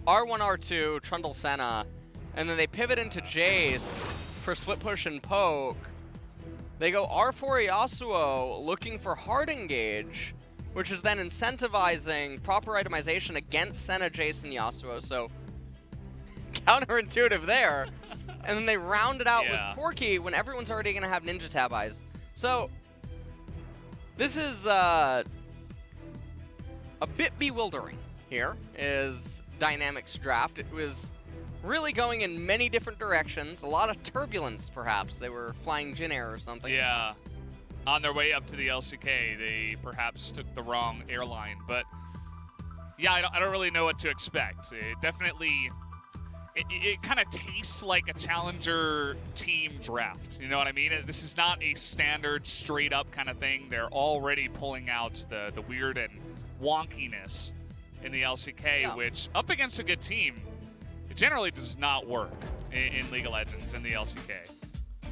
R1, R2, Trundle, Senna, and then they pivot into Jayce for split push and poke. They go R4 Yasuo looking for hard engage, which is then incentivizing proper itemization against Senna, Jayce, and Yasuo. So counterintuitive there. And then they round it out with Corki when everyone's already going to have Ninja Tab eyes. So this is a bit bewildering here, is Dynamics draft. It was really going in many different directions. A lot of turbulence, perhaps. They were flying Jin Air or something. Yeah. On their way up to the LCK, they perhaps took the wrong airline. But yeah, I don't really know what to expect. It definitely... It kind of tastes like a challenger team draft. You know what I mean? This is not a standard straight up kind of thing. They're already pulling out the weird and wonkiness in the LCK, which up against a good team, it generally does not work in League of Legends in the LCK.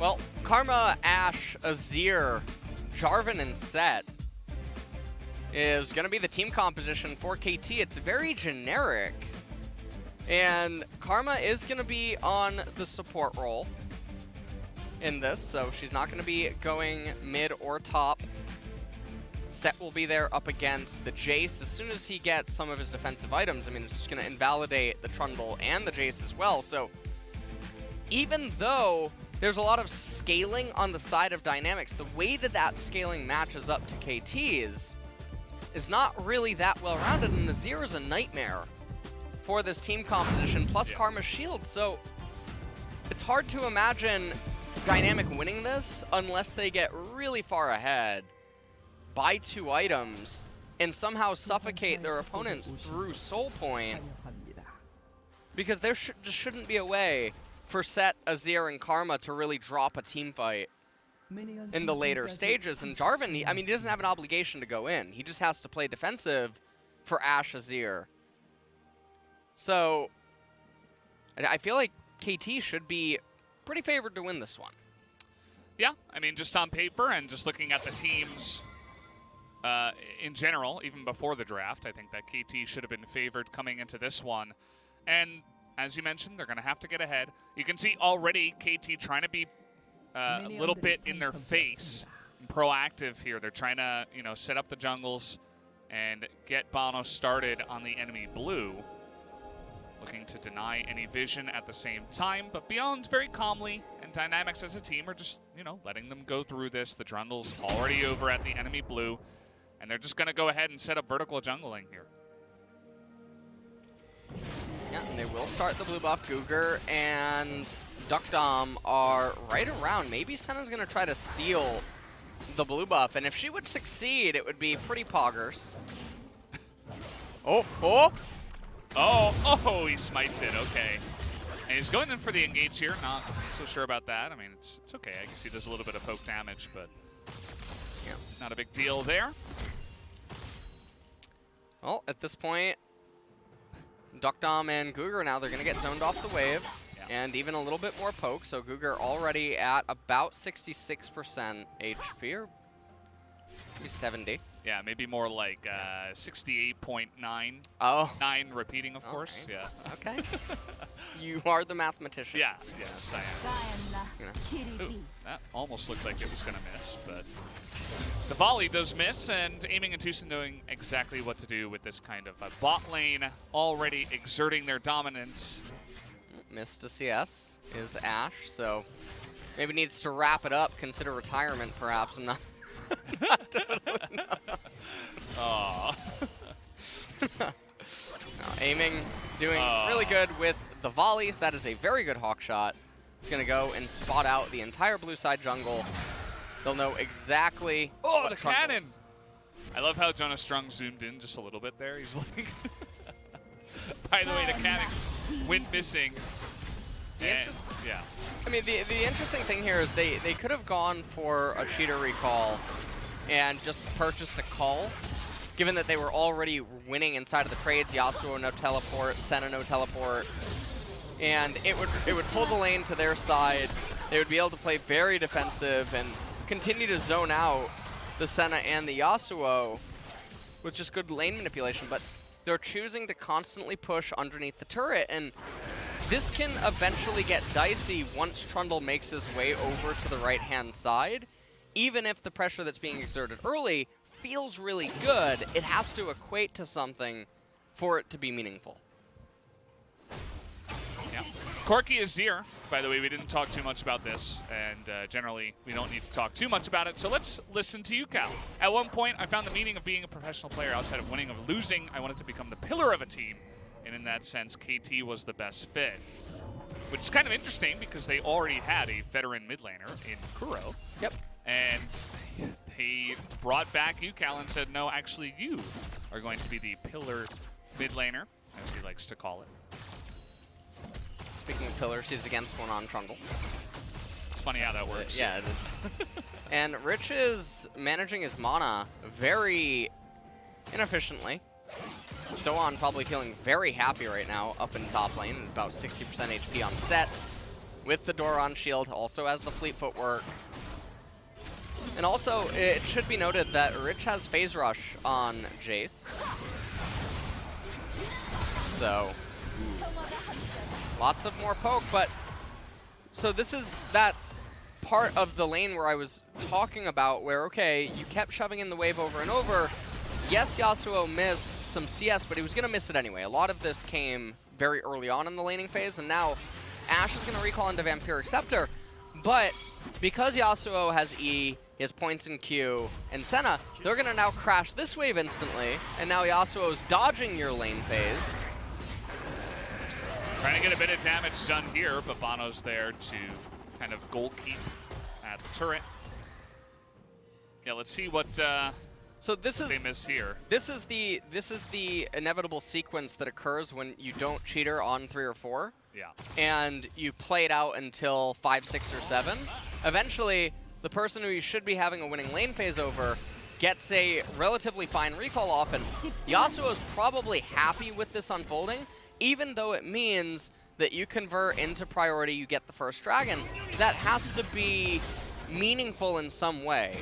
Well, Karma, Ashe, Azir, Jarvan, and Sett is going to be the team composition for KT. It's very generic. And Karma is going to be on the support role in this, so she's not going to be going mid or top. Sett will be there up against the Jayce. As soon as he gets some of his defensive items, I mean, it's just going to invalidate the Trundle and the Jayce as well. So even though there's a lot of scaling on the side of Dynamics, the way that that scaling matches up to KT's is not really that well-rounded, and Azir is a nightmare for this team composition, plus Karma's shield. So it's hard to imagine Dynamic winning this unless they get really far ahead, buy 2 items, and somehow suffocate their opponents through Soul Point. Because there just shouldn't be a way for Sett, Azir, and Karma to really drop a team fight in the later stages. And Jarvan, I mean, he doesn't have an obligation to go in. He just has to play defensive for Ashe, Azir. So I feel like KT should be pretty favored to win this one. Yeah, I mean, just on paper and just looking at the teams in general, even before the draft, I think that KT should have been favored coming into this one. And as you mentioned, they're going to have to get ahead. You can see already KT trying to be a little bit in their face and proactive here. They're trying to, you know, set up the jungles and get bonO started on the enemy blue. Looking to deny any vision at the same time, but Beyond's very calmly, and Dynamics as a team are just, you know, letting them go through this. The Trundle's already over at the enemy blue, and they're just going to go ahead and set up vertical jungling here. Yeah, and they will start the blue buff. GuGer and deokdam are right around. Maybe Senna's going to try to steal the blue buff, and if she would succeed, it would be pretty poggers. Oh, he smites it, okay. And he's going in for the engage here, not so sure about that. I mean, it's okay, I guess he does a little bit of poke damage, but yeah, not a big deal there. Well, at this point, deokdam and GuGer now, they're going to get zoned off the wave, and even a little bit more poke, so GuGer already at about 66% HP, or maybe 70. Yeah, maybe more like 68.9. Oh. 9 repeating, of course. Right. Yeah. Okay. You are the mathematician. Yeah, yes, I am. You know. Ooh, that almost looked like it was going to miss, but the volley does miss, and Aiming and TusiN knowing exactly what to do with this kind of bot lane, already exerting their dominance. Missed a CS is Ashe, so maybe needs to wrap it up, consider retirement perhaps. I'm not... No, Aiming doing really good with the volleys. That is a very good hawk shot. He's going to go and spot out the entire blue side jungle. They'll know exactly what the cannon! I love how Jonas Strung zoomed in just a little bit there. He's like... By the way, the cannon went missing. Yeah. I mean, the interesting thing here is they could have gone for a cheater recall and just purchased a call, given that they were already winning inside of the trades. Yasuo no teleport, Senna no teleport, and it would pull the lane to their side. They would be able to play very defensive and continue to zone out the Senna and the Yasuo with just good lane manipulation. But they're choosing to constantly push underneath the turret, and this can eventually get dicey once Trundle makes his way over to the right-hand side. Even if the pressure that's being exerted early feels really good, it has to equate to something for it to be meaningful. Yeah. Corki Azir, by the way, we didn't talk too much about this, and generally we don't need to talk too much about it, so let's listen to Ucal. At one point, I found the meaning of being a professional player outside of winning or losing. I wanted to become the pillar of a team, and in that sense, KT was the best fit. Which is kind of interesting because they already had a veteran mid laner in Kuro. Yep. And they brought back Ucal and said, no, actually you are going to be the pillar mid laner, as he likes to call it. Speaking of pillars, he's against one on Trundle. It's funny how that works. Yeah, it is. And Rich is managing his mana very inefficiently. SoHwan probably feeling very happy right now up in top lane, about 60% HP on Sett. With the door on shield, also has the fleet footwork. And also, it should be noted that Rich has phase rush on Jayce. So, lots of more poke, but so this is that part of the lane where I was talking about where, okay, you kept shoving in the wave over and over. Yes, Yasuo missed some CS, but he was going to miss it anyway. A lot of this came very early on in the laning phase, and now Ashe is going to recall into Vampiric Scepter, but because Yasuo has E, he has points in Q, and Senna, they're going to now crash this wave instantly, and now Yasuo's dodging your lane phase. Trying to get a bit of damage done here, but bonO's there to kind of goal keep at the turret. Yeah, let's see what so this is they miss here. This is the inevitable sequence that occurs when you don't cheater on 3 or 4. Yeah. And you play it out until 5, 6, or 7. Eventually, the person who you should be having a winning lane phase over gets a relatively fine recall off, and Yasuo is probably happy with this unfolding, even though it means that you convert into priority, you get the first dragon. That has to be meaningful in some way.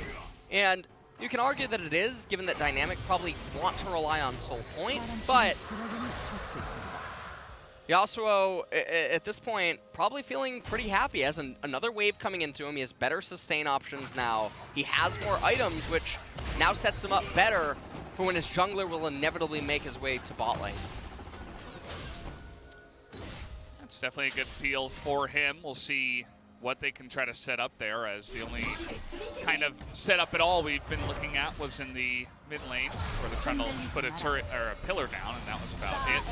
And you can argue that it is, given that Dynamic probably want to rely on Soul Point, but Yasuo, at this point, probably feeling pretty happy. He has another wave coming into him. He has better sustain options now. He has more items, which now sets him up better for when his jungler will inevitably make his way to bot lane. That's definitely a good feel for him. We'll see what they can try to set up there, as the only kind of setup at all we've been looking at was in the mid lane, where the Trundle put a turret or a pillar down, and that was about it.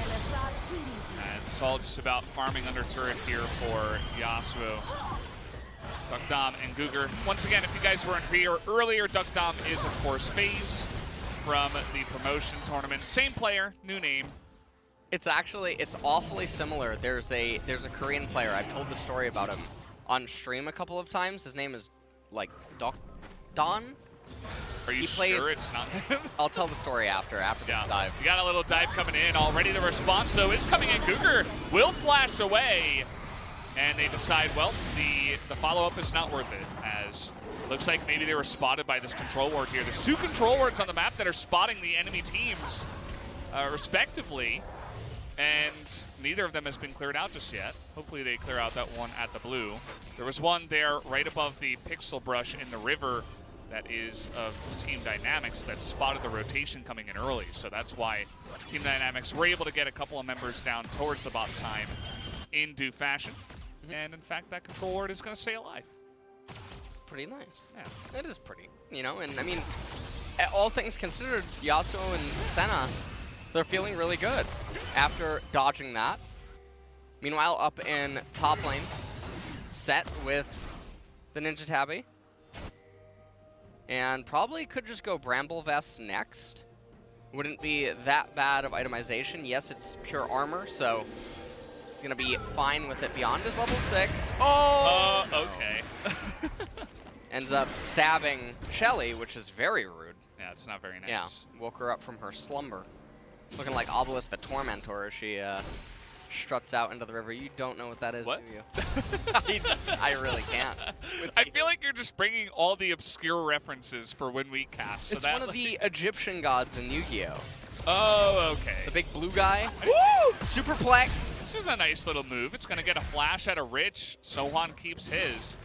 And it's all just about farming under turret here for Yasuo. deokdam and GuGer. Once again, if you guys weren't here earlier, deokdam is of course FaZe from the promotion tournament. Same player, new name. It's awfully similar. There's a Korean player. I've told the story about him on stream a couple of times. His name is like Don. Are you sure it's not him? I'll tell the story after this dive. You got a little dive coming in already. The response though is coming in. GuGer will flash away, and they decide, well, the follow-up is not worth it, as looks like maybe they were spotted by this control ward here. There's 2 control wards on the map that are spotting the enemy teams respectively, and neither of them has been cleared out just yet. Hopefully they clear out that one at the blue. There was one there right above the pixel brush in the river that is of Team Dynamics that spotted the rotation coming in early. So that's why Team Dynamics were able to get a couple of members down towards the bot side in due fashion. And in fact, that control ward is going to stay alive. It's pretty nice. Yeah. It is pretty, and I mean, all things considered, Yasuo and Senna, they're feeling really good after dodging that. Meanwhile, up in top lane, Sett with the Ninja Tabby. And probably could just go Bramble Vest next. Wouldn't be that bad of itemization. Yes, it's pure armor, so he's going to be fine with it beyond his level 6. Oh! Okay. Ends up stabbing Shelly, which is very rude. Yeah, it's not very nice. Yeah, woke her up from her slumber. Looking like Obelisk the Tormentor as she struts out into the river. You don't know what that is, what? do you? I really can't. I feel like you're just bringing all the obscure references for when we cast. So it's one of the Egyptian gods in Yu-Gi-Oh! Oh, okay. The big blue guy. Woo! Superplex. This is a nice little move. It's going to get a flash out of Rich. SoHwan keeps his.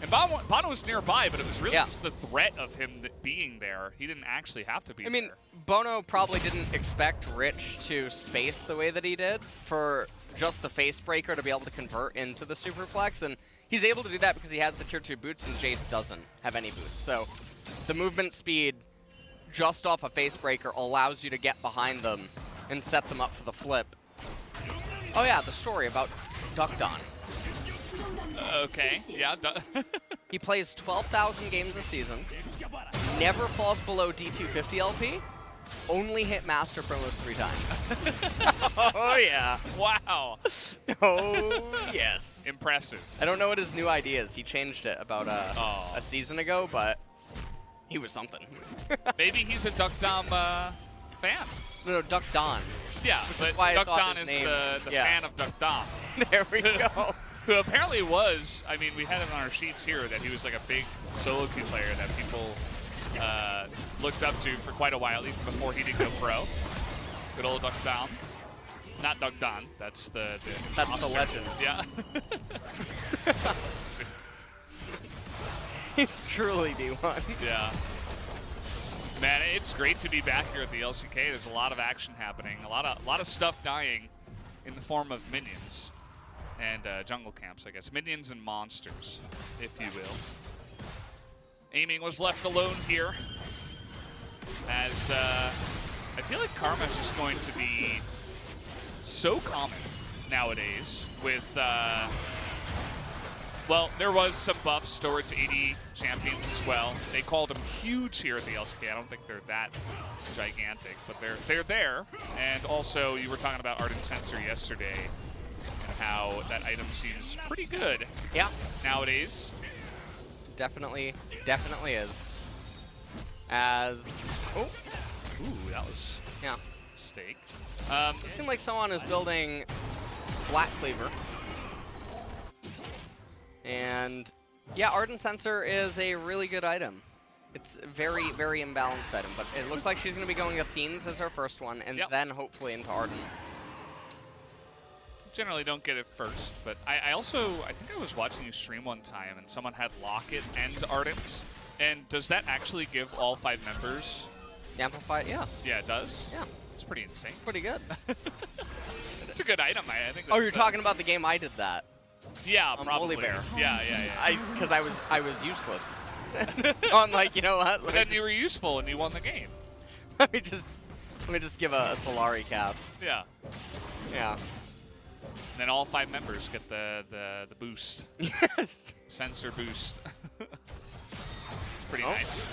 And bonO was nearby, but it was really just the threat of him being there. He didn't actually have to be there. I mean, bonO probably didn't expect Rich to space the way that he did for just the face breaker to be able to convert into the superplex, and he's able to do that because he has the tier 2 boots and Jayce doesn't have any boots. So the movement speed just off a face breaker allows you to get behind them and set them up for the flip. Oh yeah, the story about deokdam. Okay, yeah. He plays 12,000 games a season, never falls below D250 LP, only hit Master promos 3 times. Oh yeah. Wow. Oh yes. Impressive. I don't know what his new idea is. He changed it about a season ago, but he was something. Maybe he's a deokdam fan. No, deokdam. Yeah, but deokdam is the fan of deokdam. There we go. Who apparently was, I mean, we had it on our sheets here that he was like a big solo queue player that people looked up to for quite a while, even before he did go pro. Good old deokdam. Not deokdam, that's the legend. Yeah. He's truly D1. Yeah. Man, it's great to be back here at the LCK. There's a lot of action happening, a lot of stuff dying in the form of minions. And jungle camps, I guess. Minions and monsters, if you will. Aiming was left alone here. As I feel like Karma's just going to be so common nowadays with, well, there was some buffs towards 80 champions as well. They called them huge here at the LCK. I don't think they're that gigantic, but they're there. And also, you were talking about Ardent Sensor yesterday, how that item seems pretty good nowadays. Definitely is. As ooh, that was a mistake. It seems like someone is building Black Cleaver. And yeah, Ardent Sensor is a really good item. It's a very, very imbalanced item, but it looks like she's going to be going Athene's as her first one, and then hopefully into Ardent. Generally don't get it first, but I think I was watching you stream one time and someone had Locket and Ardents. And does that actually give all 5 members? Amplified, yeah. Yeah, it does? Yeah. It's pretty insane. Pretty good. It's a good item, I think. Oh, you're talking about the game I did that. Yeah, on probably. Bear. Yeah. Because I was useless. I'm like, you know what? But then you were useful and you won the game. Let me just give a Solari cast. Yeah. Yeah. And then all 5 members get the boost. Yes. Sensor boost. Pretty nice.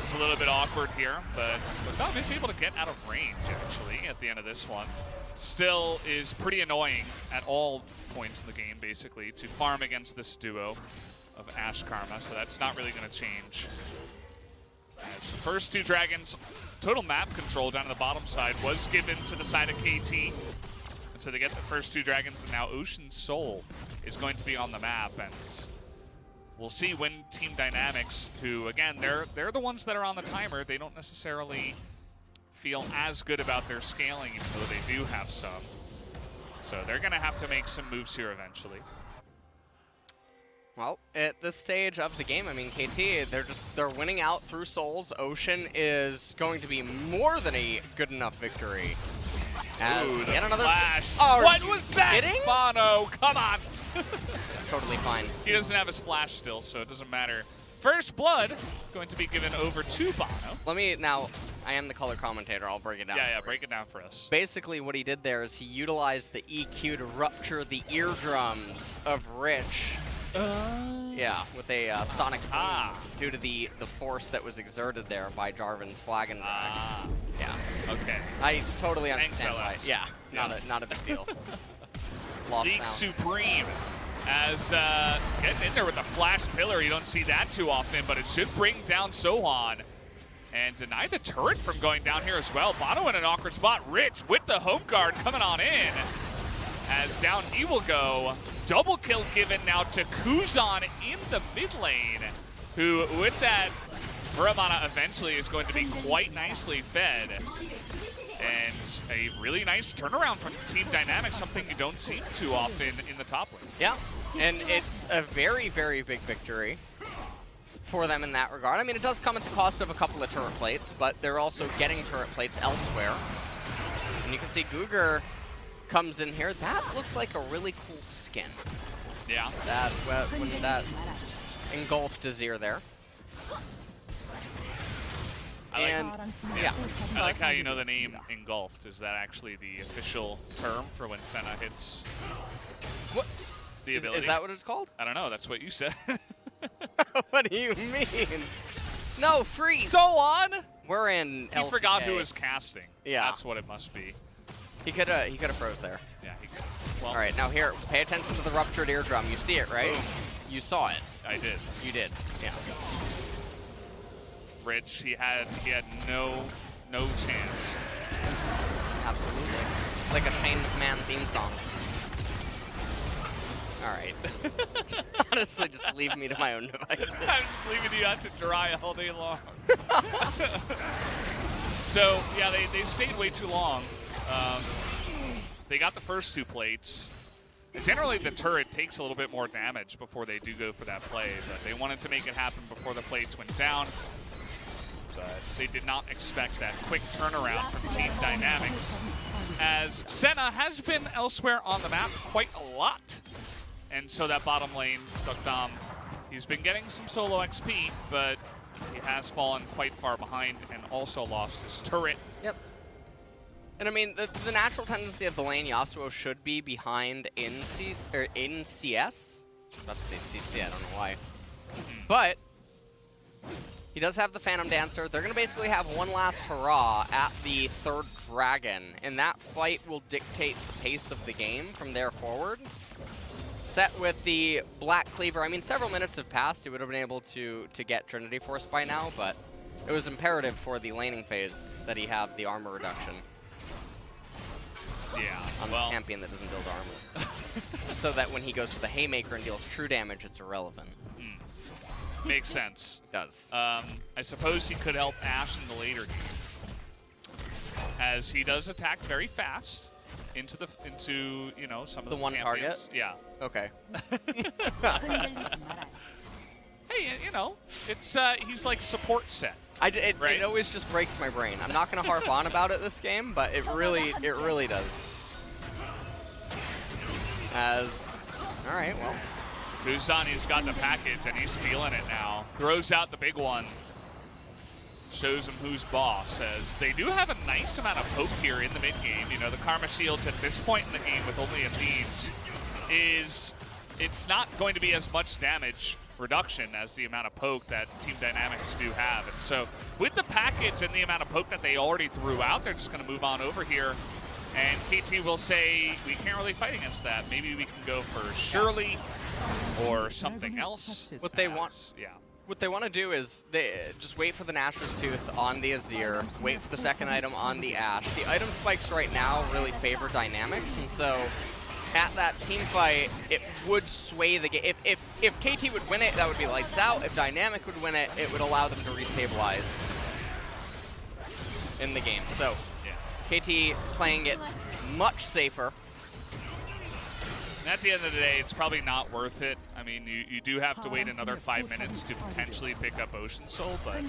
It's a little bit awkward here, but deokdam is able to get out of range, actually, at the end of this one. Still is pretty annoying at all points in the game, basically, to farm against this duo of Ashe Karma, so that's not really going to change. As the first 2 dragons, total map control down on the bottom side was given to the side of KT. And so they get the first 2 dragons, and now Ocean Soul is going to be on the map. And we'll see when Team Dynamics, who, again, they're the ones that are on the timer. They don't necessarily feel as good about their scaling, even though they do have some. So they're going to have to make some moves here eventually. Well, at this stage of the game, I mean, KT, they're winning out through souls. Ocean is going to be more than a good enough victory. Ooh, the another flash. Oh, what was that? Kidding? bonO, come on. Totally fine. He doesn't have a splash still, so it doesn't matter. First blood going to be given over to bonO. Let me now. I am the color commentator. I'll break it down. Yeah, break it down for us. Basically, what he did there is he utilized the EQ to rupture the eardrums of Rich. Yeah, with a sonic boom due to the force that was exerted there by Jarvan's flag and drag. Yeah. Okay. I totally understand why. Yeah, not a big deal. League Supreme as getting in there with the flash pillar. You don't see that too often, but it should bring down SoHwan and deny the turret from going down here as well. bonO in an awkward spot. Rich with the home guard coming on in. As down he will go. Double kill given now to Kuzan in the mid lane, who with that Muramana eventually is going to be quite nicely fed. And a really nice turnaround from Team Dynamics, something you don't see too often in the top lane. Yeah, and it's a very, very big victory for them in that regard. I mean, it does come at the cost of a couple of turret plates, but they're also getting turret plates elsewhere. And you can see GuGer comes in here. That looks like a really cool skin. Yeah. When that engulfed Azir there. Yeah. I like how you know the name engulfed. Is that actually the official term for when Senna hits what? The ability? Is that what it's called? I don't know. That's what you said. What do you mean? No, freeze! SoHwan? We're in LCK. He forgot who was casting. Yeah. That's what it must be. He could have froze there. Yeah, he could. Well, all right, now here, pay attention to the ruptured eardrum. You see it, right? Boom. You saw it. I did. You did. Yeah. Rich, he had no chance. Absolutely. It's like a Shane McMahon theme song. All right. Honestly, just leave me to my own devices. I'm just leaving you out to dry all day long. So, yeah, they stayed way too long. They got the first 2 plates. And generally, the turret takes a little bit more damage before they do go for that play, but they wanted to make it happen before the plates went down. But they did not expect that quick turnaround from Team Dynamics, as Senna has been elsewhere on the map quite a lot. And so that bottom lane, deokdam, he's been getting some solo XP, but he has fallen quite far behind and also lost his turret. Yep. And I mean, the natural tendency of the lane, Yasuo should be behind in CS. I was about to say CC, I don't know why. But he does have the Phantom Dancer. They're going to basically have one last hurrah at the 3rd dragon, and that fight will dictate the pace of the game from there forward. Sett with the Black Cleaver. I mean, several minutes have passed. He would have been able to get Trinity Force by now, but it was imperative for the laning phase that he have the armor reduction. Yeah, on the champion that doesn't build armor. So that when he goes for the Haymaker and deals true damage, it's irrelevant. Makes sense. It does. I suppose he could help Ashe in the later game, as he does attack very fast into you know, some of the one champions. target. Yeah. Okay. Hey, you know, it's he's like support Sett. It always just breaks my brain. I'm not going to harp on about it this game, but it really does. All right, well. Kuzan, he's got the package, and he's feeling it now. Throws out the big one. Shows him who's boss, as they do have a nice amount of poke here in the mid-game. You know, the Karma Shields at this point in the game with only a Thieves it's not going to be as much damage reduction as the amount of poke that Team Dynamics do have. And so with the package and the amount of poke that they already threw out, they're just going to move on over here. And KT will say, we can't really fight against that. Maybe we can go for Shirley or something else. What they want to do is they just wait for the Nashor's Tooth on the Azir, wait for the second item on the Ashe. The item spikes right now really favor Dynamics, and so at that team fight, it would sway the game. If KT would win it, that would be lights out. If Dynamic would win it, it would allow them to restabilize in the game. So KT playing it much safer. And at the end of the day, it's probably not worth it. I mean, you do have to wait another 5 minutes to potentially pick up Ocean Soul, but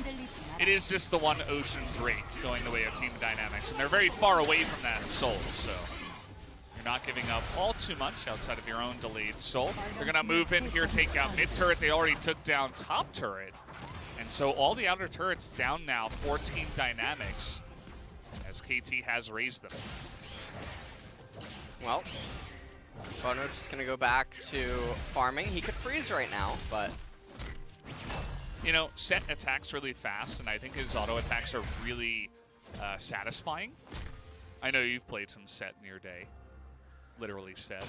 it is just the one Ocean's Rake going the way of Team Dynamics, and they're very far away from that soul, so you're not giving up all too much outside of your own delayed soul. They're going to move in here, take out mid turret. They already took down top turret, and so all the outer turrets down now for Team Dynamics, as KT has raised them. Well, bonO just going to go back to farming. He could freeze right now, but... You know, Sett attacks really fast, and I think his auto attacks are really satisfying. I know you've played some Sett in your day. Literally Sett.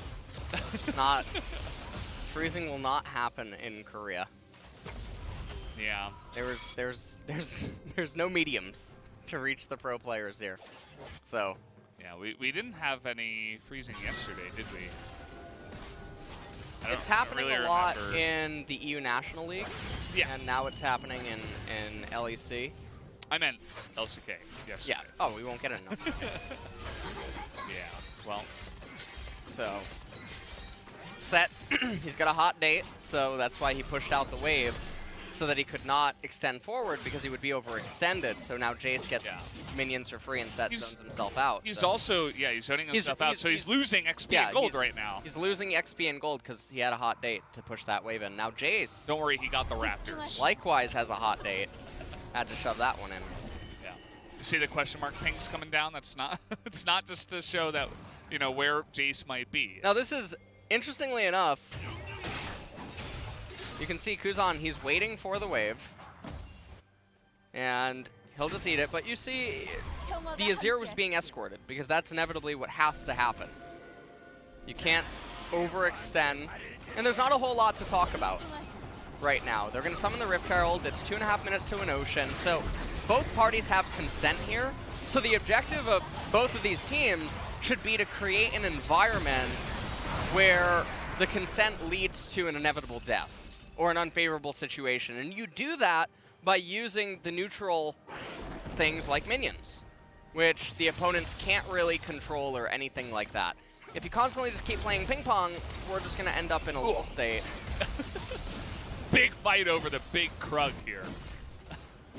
Not... Freezing will not happen in Korea. Yeah. There's no mediums to reach the pro players here. So... Yeah, we didn't have any freezing yesterday, did we? it's happening a lot remember. in the EU National Leagues, and now it's happening in LEC. I meant LCK. Yes. Yeah. Oh, we won't get enough. Yeah. Well. So, Sett, he's got a hot date, so that's why he pushed out the wave, so that he could not extend forward because he would be overextended. So now Jayce gets minions for free and Sett zones himself out. He's also, he's zoning himself out, so he's losing XP and gold right now. He's losing XP and gold because he had a hot date to push that wave in. Now Jayce, don't worry, he got the Raptors. Likewise has a hot date. Had to shove that one in. Yeah. You see the question mark pings coming down? That's not, it's not just to show that, you know, where Jayce might be. Now this is, interestingly enough, you can see Kuzan, he's waiting for the wave. And he'll just eat it, but you see the Azir was being escorted because that's inevitably what has to happen. You can't overextend, and there's not a whole lot to talk about right now. They're going to summon the Rift Herald. It's 2.5 minutes to an ocean, so both parties have consent here. So the objective of both of these teams should be to create an environment where the consent leads to an inevitable death or an unfavorable situation. And you do that by using the neutral things like minions, which the opponents can't really control or anything like that. If you constantly just keep playing ping pong, we're just going to end up in a little state. Big fight over the big Krug here.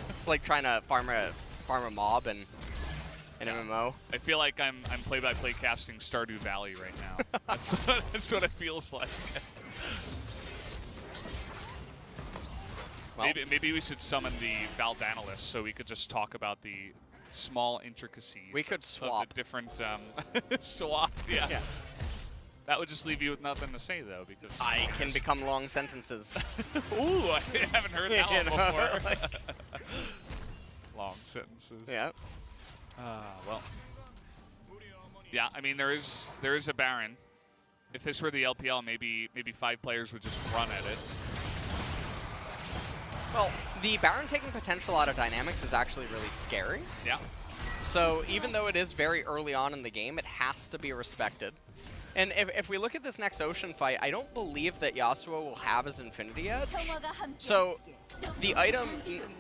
It's like trying to farm a mob in an MMO. I feel like I'm play-by-play casting Stardew Valley right now. That's what it feels like. Well, maybe we should summon the Valdanalist so we could just talk about the small intricacies. We could swap. Of the different swap. Yeah. That would just leave you with nothing to say though, because I can become long sentences. Ooh, I haven't heard that one before. Like long sentences. Yeah. Well. Yeah, I mean there is a Baron. If this were the LPL, maybe 5 players would just run at it. Well, the Baron taking potential out of dynamics is actually really scary. Yeah. So even though it is very early on in the game, it has to be respected. And if we look at this next Ocean fight, I don't believe that Yasuo will have his Infinity Edge. So the item,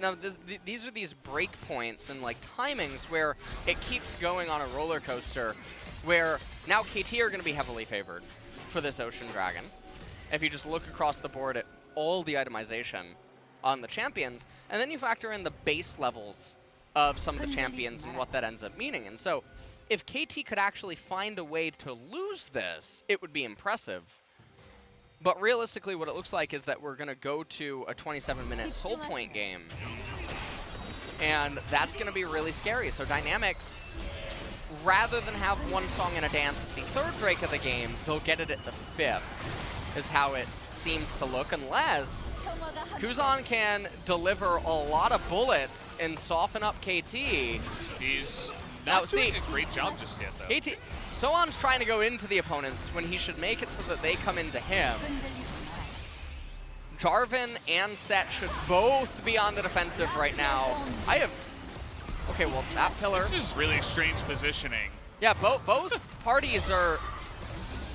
now these are these break points and like timings where it keeps going on a roller coaster, where now KT are going to be heavily favored for this Ocean Dragon. If you just look across the board at all the itemization on the champions, and then you factor in the base levels of some of the champions and what that ends up meaning. And so if KT could actually find a way to lose this, it would be impressive. But realistically, what it looks like is that we're going to go to a 27-minute soul point game. And that's going to be really scary. So Dynamics, rather than have one song and a dance at the 3rd Drake of the game, they'll get it at the 5th, is how it seems to look, unless Kuzan can deliver a lot of bullets and soften up KT. He's not doing a great job just yet, though. KT, SoHwan's trying to go into the opponents when he should make it so that they come into him. Jarvan and Sett should both be on the defensive right now. Okay, well, that pillar. This is really strange positioning. Yeah, both parties are.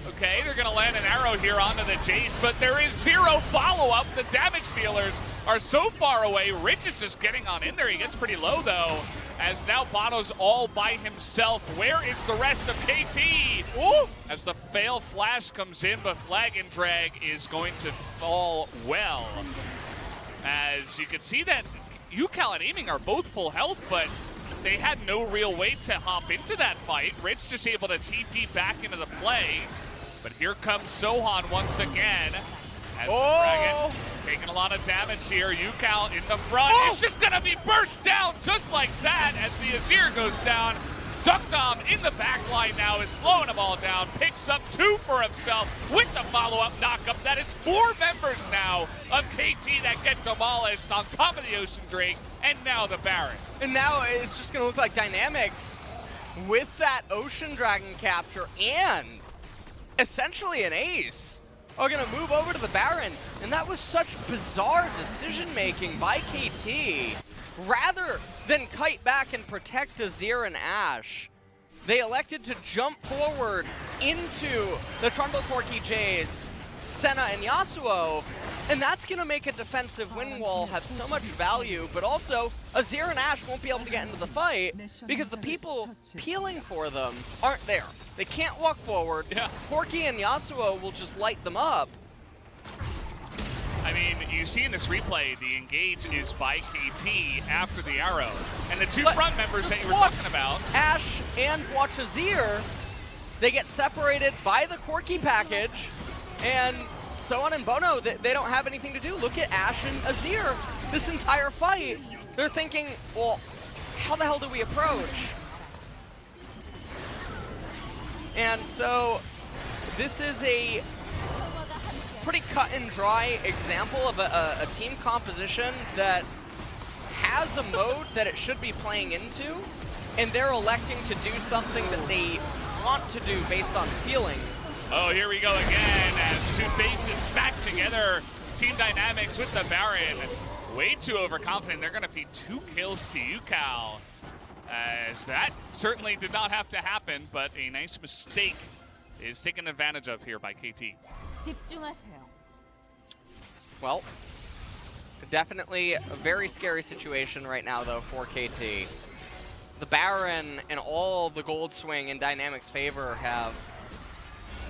Okay, they're going to land an arrow here onto the Jayce, but there is 0 follow-up. The damage dealers are so far away. Rich is just getting on in there. He gets pretty low, though, as now bonO's all by himself. Where is the rest of KT? Ooh! As the fail flash comes in, but Flag and Drag is going to fall well. As you can see that Ucal and Aiming are both full health, but they had no real way to hop into that fight. Rich just able to TP back into the play. But here comes SoHwan once again. As the Dragon taking a lot of damage here. Ucal in the front. It's just going to be burst down just like that as the Azir goes down. deokdam in the back line now is slowing them all down. Picks up 2 for himself with the follow-up knockup. That is 4 members now of KT that get demolished on top of the Ocean Drake. And now the Baron. And now it's just going to look like Dynamics with that Ocean Dragon capture and essentially an ace are going to move over to the Baron. And that was such bizarre decision-making by KT. Rather than kite back and protect Azir and Ashe, they elected to jump forward into the Trundle Corki Jayce, Senna and Yasuo, and that's going to make a defensive win wall have so much value, but also Azir and Ashe won't be able to get into the fight because the people peeling for them aren't there. They can't walk forward. Yeah. Corki and Yasuo will just light them up. I mean, you see in this replay, the engage is by KT after the arrow. And the two front members that you were talking about. Ashe and watch Azir, they get separated by the Corki package, and SoHwan and bonO, they don't have anything to do. Look at Ashe and Azir. This entire fight, they're thinking, well, how the hell do we approach? And so, this is a pretty cut and dry example of a team composition that has a mode that it should be playing into, and they're electing to do something that they want to do based on feelings. Oh, here we go again as two faces smack together. Team dynamics with the Baron. Way too overconfident. They're going to feed 2 kills to Ucal. As that certainly did not have to happen, but a nice mistake is taken advantage of here by KT. Well, definitely a very scary situation right now, though, for KT. The Baron and all the gold swing in Dynamic's favor have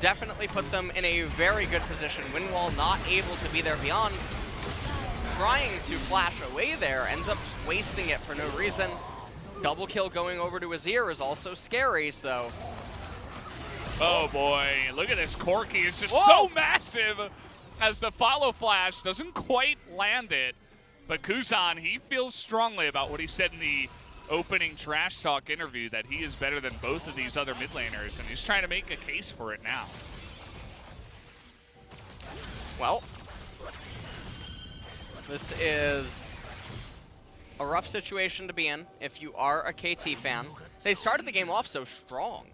definitely put them in a very good position. Windwall not able to be there beyond, trying to flash away there, ends up wasting it for no reason. Double kill going over to Azir is also scary, so... Oh boy, look at this. Corki is just Whoa! so massive as the follow flash doesn't quite land it. But Kuzan, he feels strongly about what he said in the opening Trash Talk interview, that he is better than both of these other mid laners, and he's trying to make a case for it now. Well, this is a rough situation to be in if you are a KT fan. They started the game off so strong.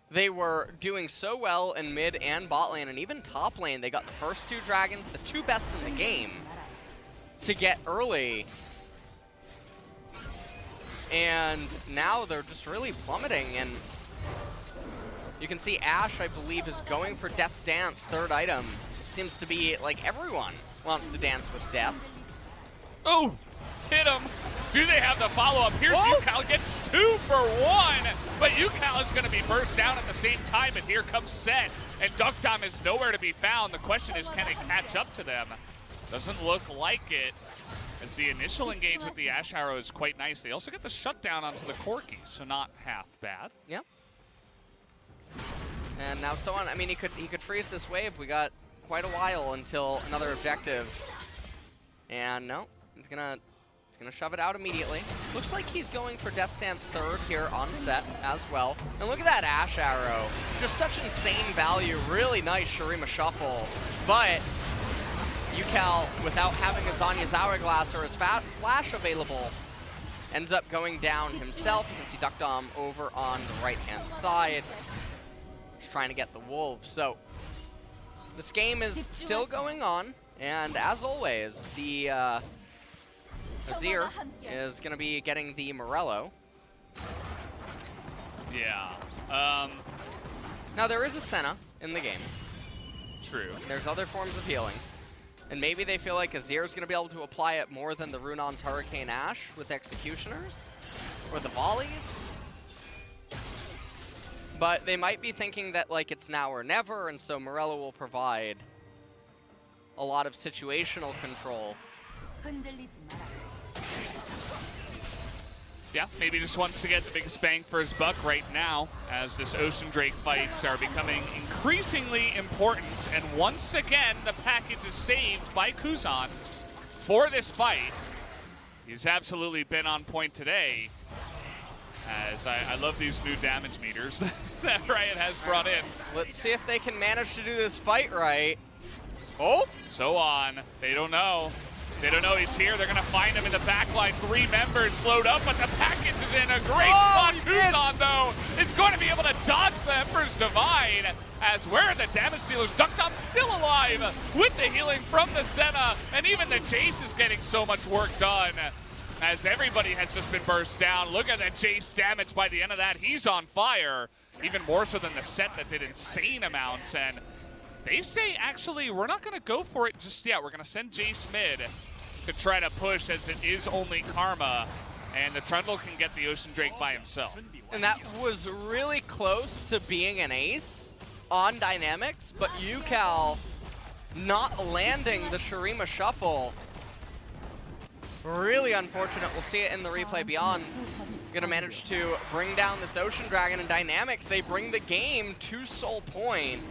They were doing so well in mid and bot lane, and even top lane. They got the first 2 dragons, the 2 best in the game, to get early. And now they're just really plummeting, and you can see Ashe, I believe, is going for Death's Dance, 3rd item. Seems to be like everyone wants to dance with death. Oh, hit him. Do they have the follow-up? Here's Ucal, gets 2 for 1, but Ucal is going to be burst down at the same time, and here comes Sett, and deokdam is nowhere to be found. The question is, can it catch up to them? Doesn't look like it, as the initial engage with the Ashe arrow is quite nice. They also get the shutdown onto the Corki, so not half bad. Yeah. And now SoHwan, I mean, he could freeze this wave. We got quite a while until another objective. And no, he's gonna shove it out immediately. Looks like he's going for Death's Dance 3rd here on Sett as well. And look at that Ashe arrow. Just such insane value. Really nice Shurima shuffle. But Ucal, without having a Zanya's Hourglass or his flash available, ends up going down himself. You can see deokdam over on the right-hand side. Just trying to get the wolves. So this game is still going on. And as always, the Azir is going to be getting the Morello. Yeah. Now, there is a Senna in the game. True. There's other forms of healing. And maybe they feel like Azir is going to be able to apply it more than the Runon's Hurricane Ashe with Executioners or the volleys. But they might be thinking that like it's now or never, and so Morello will provide a lot of situational control. Yeah, maybe just wants to get the biggest bang for his buck right now, as this Ocean Drake fights are becoming increasingly important. And once again, the package is saved by Kuzan for this fight. He's absolutely been on point today, as I love these new damage meters that Riot has brought in. Let's see if they can manage to do this fight right. Oh! SoHwan, they don't know. They don't know he's here. They're going to find him in the backline. 3 members slowed up, but the package is in a great spot. Kuzan, though, is going to be able to dodge the Emperor's Divine. As where are the damage dealers? deokdam still alive with the healing from the Senna, and even the Jayce is getting so much work done, as everybody has just been burst down. Look at that Jayce damage by the end of that. He's on fire, even more so than the Sett that did insane amounts. And They say, actually, we're not going to go for it just yet. We're going to send Jayce mid to try to push, as it is only Karma, and the Trundle can get the Ocean Drake by himself. And that was really close to being an ace on Dynamics, but Ucal not landing the Shurima Shuffle. Really unfortunate. We'll see it in the replay beyond. Gonna manage to bring down this Ocean Dragon, and Dynamics, they bring the game to Soul Point.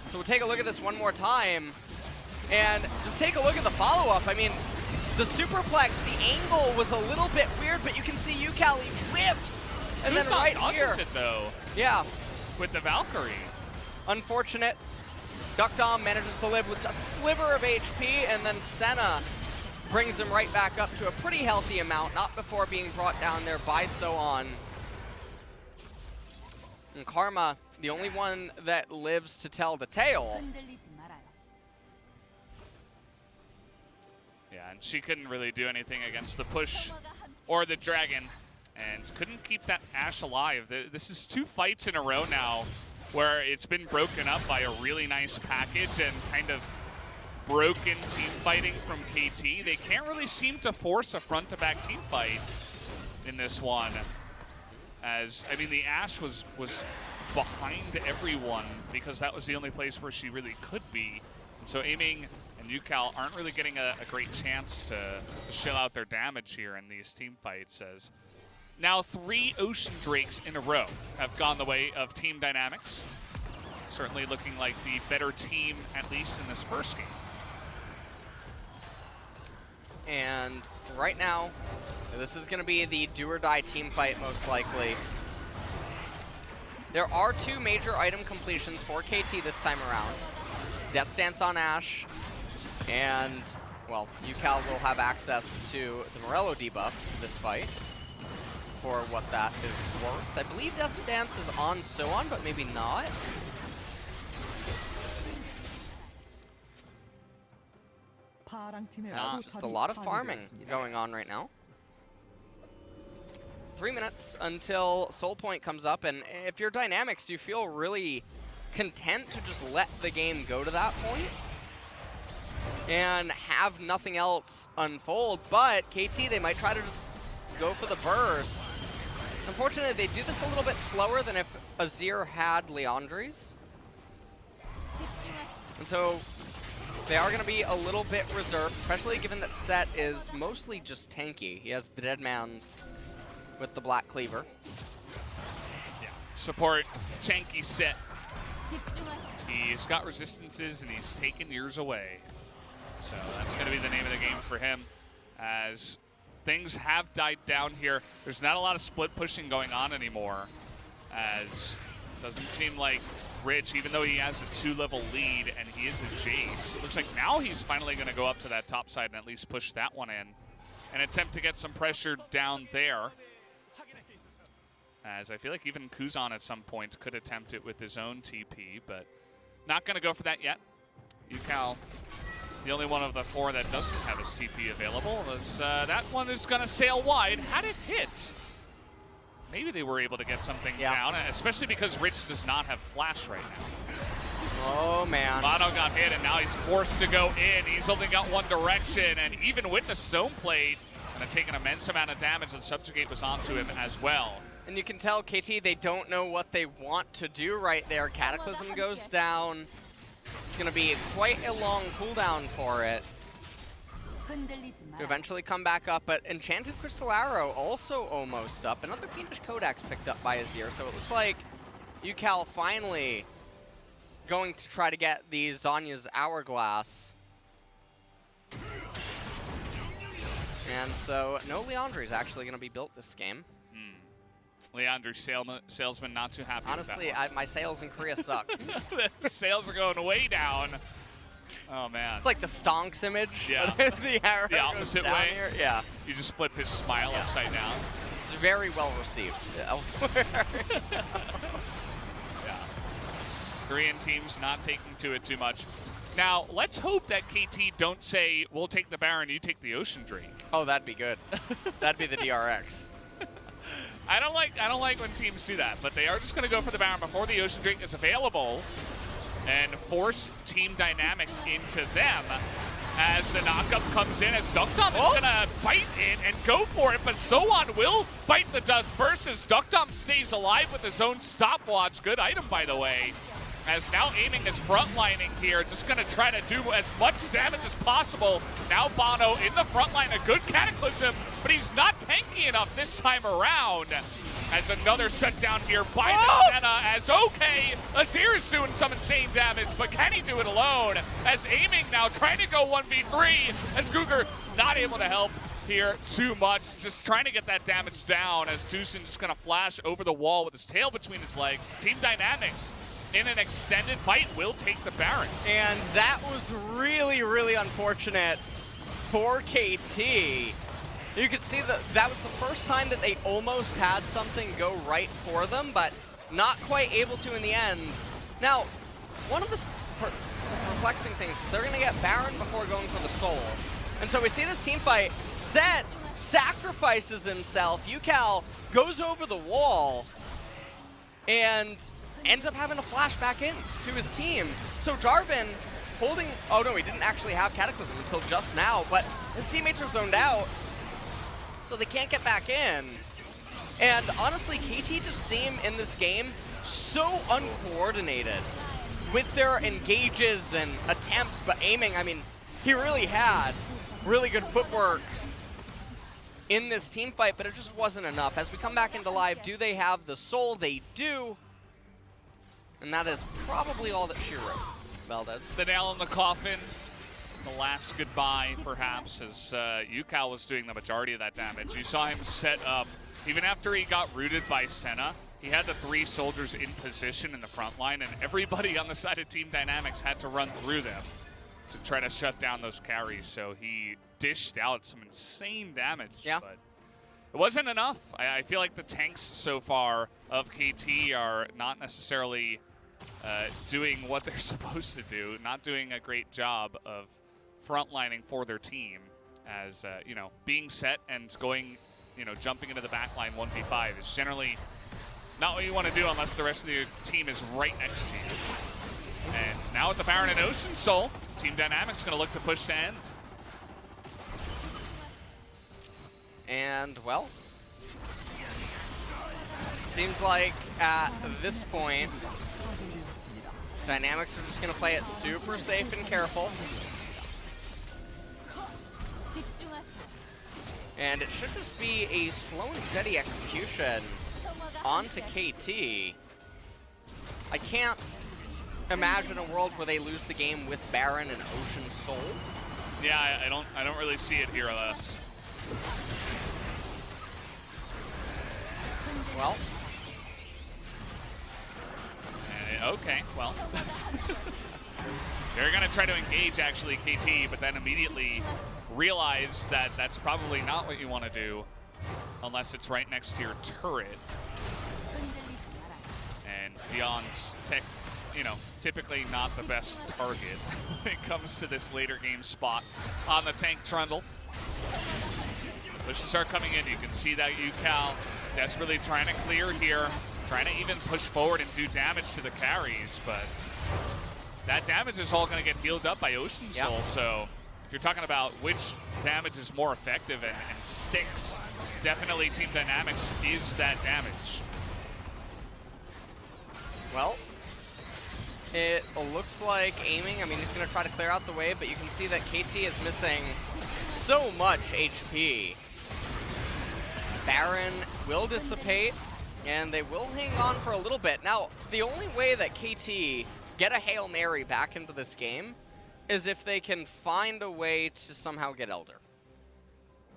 So we'll take a look at this one more time, and just take a look at the follow-up. I mean, the superplex, the angle was a little bit weird, but you can see Ucal, he whips, and then right here. It though. Yeah. With the Valkyrie. Unfortunate. deokdam manages to live with just a sliver of HP, and then Senna brings him right back up to a pretty healthy amount, not before being brought down there by SoHwan. And Karma, the only one that lives to tell the tale. Yeah, and she couldn't really do anything against the push or the dragon, and couldn't keep that Ashe alive. This is 2 fights in a row now where it's been broken up by a really nice package and kind of broken team fighting from KT. They can't really seem to force a front-to-back team fight in this one. As, I mean, the Ashe was behind everyone because that was the only place where she really could be. And so Aiming and Ucal aren't really getting a great chance to shell out their damage here in these team fights, as now 3 Ocean Drakes in a row have gone the way of Team Dynamics. Certainly looking like the better team, at least in this first game. And right now, this is going to be the do-or-die team fight, most likely. There are 2 major item completions for KT this time around. Death Stance on Ashe, and, well, Ucal will have access to the Morello debuff this fight for what that is worth. I believe Death Stance is on SoHwan, but maybe not. Just a lot of farming going on right now. 3 minutes until Soul Point comes up, and if you're Dynamics, you feel really content to just let the game go to that point and have nothing else unfold. But KT, they might try to just go for the burst. Unfortunately, they do this a little bit slower than if Azir had Liandry's. And so they are going to be a little bit reserved, especially given that Sett is mostly just tanky. He has the Dead Man's with the Black Cleaver. Yeah, support tanky Sett. He's got resistances and he's taken years away. So that's going to be the name of the game for him, as things have died down here. There's not a lot of split pushing going on anymore, as it doesn't seem like Rich, even though he has a 2-level lead and he is a Jayce, it looks like now he's finally going to go up to that top side and at least push that one in and attempt to get some pressure down there. As I feel like even Kuzan at some point could attempt it with his own TP, but not going to go for that yet. Ucal, the only one of the 4 that doesn't have his TP available. That one is going to sail wide. Had it hit, maybe they were able to get something down, especially because Rich does not have flash right now. Oh, man. bonO got hit, and now he's forced to go in. He's only got one direction, and even with the stone plate, going to take an immense amount of damage, and Subjugate was onto him as well. And you can tell KT, they don't know what they want to do right there. Cataclysm goes down. It's going to be quite a long cooldown for it to eventually come back up, but Enchanted Crystal Arrow also almost up. Another Fiendish Codex picked up by Azir, so it looks like Ucal finally going to try to get the Zhonya's Hourglass. And so no Liandry is actually going to be built this game. Liandry salesman not too happy. Honestly, with that my sales in Korea suck. The sales are going way down. Oh, man. It's like the Stonks image. Yeah. The arrow the opposite way. Here. Yeah. You just flip his smile upside down. It's very well received elsewhere. Yeah. Korean teams not taking to it too much. Now, let's hope that KT don't say, we'll take the Baron, you take the Ocean Drake. Oh, that'd be good. That'd be the DRX. I don't like when teams do that, but they are just going to go for the Baron before the Ocean Drink is available and force team dynamics into them as the knockup comes in, as deokdam is going to bite in and go for it, but SoHwan will bite the dust first as deokdam stays alive with his own stopwatch. Good item, by the way, as now aiming is frontlining here, just going to try to do as much damage as possible. Now bonO in the front line, a good Cataclysm, but he's not tanky enough this time around. As another shutdown here by the Senna, as Azir is doing some insane damage, but can he do it alone? As aiming now, trying to go 1v3, as GuGer not able to help here too much, just trying to get that damage down, as TusiN just gonna flash over the wall with his tail between his legs. Team Dynamics in an extended fight will take the Baron. And that was really, really unfortunate for KT. You could see that that was the first time that they almost had something go right for them, but not quite able to in the end. Now, one of the perplexing things is they're going to get Baron before going for the Soul. And so we see this team fight. Sett sacrifices himself. Ucal goes over the wall and ends up having to flash back in to his team. So Jarvan holding... Oh, no, he didn't actually have Cataclysm until just now, but his teammates are zoned out, so they can't get back in. And honestly, KT just seem in this game so uncoordinated with their engages and attempts, but aiming, I mean, he really had really good footwork in this team fight, but it just wasn't enough. As we come back into live, do they have the Soul? They do. And that is probably all that she wrote, Valdez. The nail in the coffin. The last goodbye, perhaps, as Ucal was doing the majority of that damage. You saw him set up, even after he got rooted by Senna, he had the 3 soldiers in position in the front line, and everybody on the side of Team Dynamics had to run through them to try to shut down those carries. So he dished out some insane damage, but it wasn't enough. I feel like the tanks so far of KT are not necessarily doing what they're supposed to do, not doing a great job of frontlining for their team, as you know, being set and going, you know, jumping into the backline 1v5 is generally not what you want to do unless the rest of the team is right next to you. And now with the Baron and Ocean Soul, Team Dynamics going to look to push to end. And well, seems like at this point, Dynamics are just going to play it super safe and careful. And it should just be a slow and steady execution onto KT. I can't imagine a world where they lose the game with Baron and Ocean Soul. Yeah, I don't really see it here, Les. Well. Okay, well. They're going to try to engage, actually, KT, but then immediately realize that that's probably not what you want to do unless it's right next to your turret. And Beyond's typically not the best target when it comes to this later game spot on the tank Trundle. Pushes are coming in. You can see that Ucal desperately trying to clear here, trying to even push forward and do damage to the carries, but that damage is all going to get healed up by Ocean Soul. So if you're talking about which damage is more effective and sticks, definitely Team Dynamics is that damage. Well, it looks like aiming. I mean, he's going to try to clear out the wave, but you can see that KT is missing so much HP. Baron will dissipate, and they will hang on for a little bit. Now, the only way that KT get a Hail Mary back into this game is if they can find a way to somehow get Elder.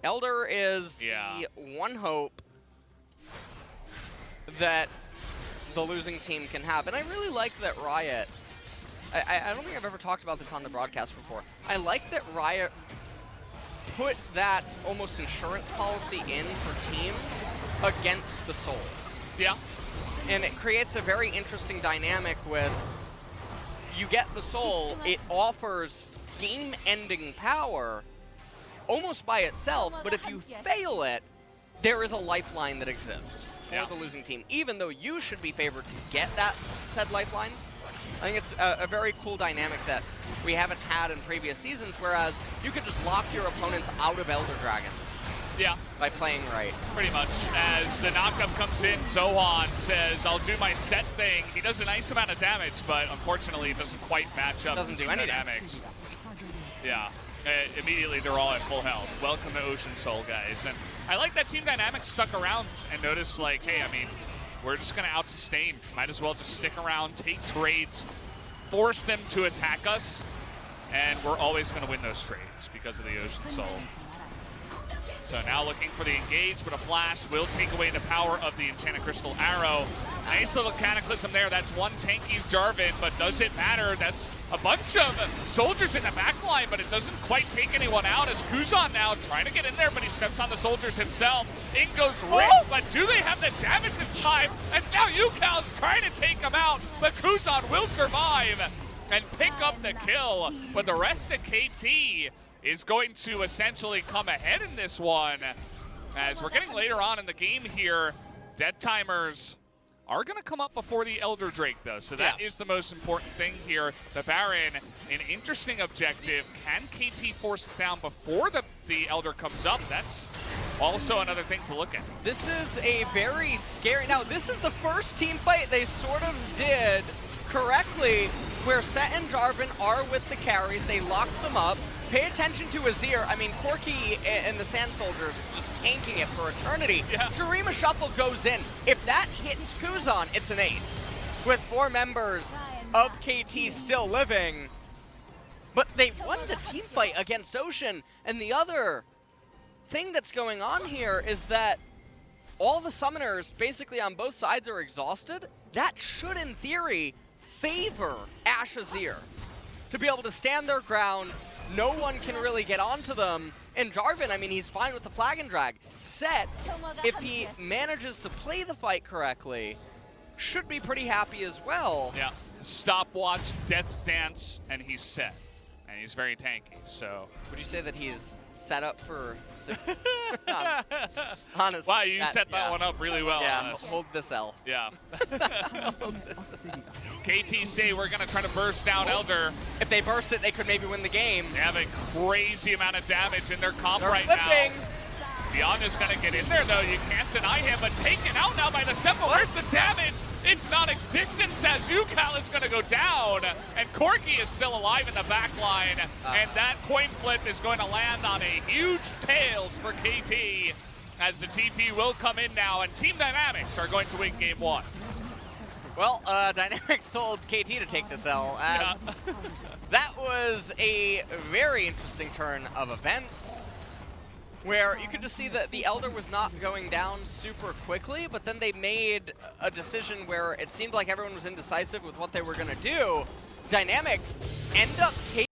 Elder is the one hope that the losing team can have. And I really like that Riot, I don't think I've ever talked about this on the broadcast before. I like that Riot put that almost insurance policy in for teams against the Soul. Yeah. And it creates a very interesting dynamic with, you get the Soul, it offers game-ending power almost by itself, but if you fail it, there is a lifeline that exists. for the losing team, even though you should be favored to get that said lifeline. I think it's a very cool dynamic that we haven't had in previous seasons, whereas you could just lock your opponents out of Elder Dragons. Yeah. By playing right. Pretty much. As the knockup comes in, SoHwan says, I'll do my Sett thing. He does a nice amount of damage, but unfortunately it doesn't quite match up doesn't to do any dynamics. Yeah. Immediately they're all at full health. Welcome to Ocean Soul, guys. And I like that Team Dynamics stuck around and noticed, like, hey, I mean, we're just going to out-sustain. Might as well just stick around, take trades, force them to attack us, and we're always going to win those trades because of the Ocean Soul. So now looking for the engage, but a flash will take away the power of the Enchanted Crystal Arrow. Nice little Cataclysm there. That's one tanky Jarvan, but does it matter? That's a bunch of soldiers in the back line, but it doesn't quite take anyone out as Kuzan now trying to get in there, but he steps on the soldiers himself. In goes Rick, but do they have the damage this time? As now Ucal's trying to take him out, but Kuzan will survive and pick up the kill. But the rest of KT is going to essentially come ahead in this one. As we're getting later on in the game here, dead timers are going to come up before the Elder Drake, though. So that is the most important thing here. The Baron, an interesting objective. Can KT force it down before the Elder comes up? That's also another thing to look at. This is a very scary... Now, this is the first team fight they sort of did correctly, where Sett and Jarvan are with the carries. They locked them up. Pay attention to Azir. I mean, Corki and the Sand Soldiers just tanking it for eternity. Yeah. Shurima Shuffle goes in. If that hits Kuzan, it's an ace. With 4 members of KT still living. But they won the team fight against Ocean. And the other thing that's going on here is that all the summoners basically on both sides are exhausted. That should, in theory, favor Ashe Azir to be able to stand their ground. No one can really get onto them. And Jarvan, I mean, he's fine with the flag and drag. Sett, if he manages to play the fight correctly, should be pretty happy as well. Yeah, stopwatch, death stance, and he's set. And he's very tanky, so. Would you say that he's set up for 6? Honestly. Wow, you set that one up really well. Yeah, hold this L. Yeah. KT say we're going to try to burst down Elder. If they burst it, they could maybe win the game. They have a crazy amount of damage in their comp They're right flipping. now. Beyond is going to get in there, though. You can't deny him, but taken out now by the Semple. Where's the damage? It's non-existent as Ucal is going to go down, and Corki is still alive in the back line, and that coin flip is going to land on a huge tails for KT, as the TP will come in now, and Team Dynamics are going to win Game 1. Well, Dynamics told KT to take this L, as that was a very interesting turn of events, where you could just see that the Elder was not going down super quickly, but then they made a decision where it seemed like everyone was indecisive with what they were going to do. Dynamics end up taking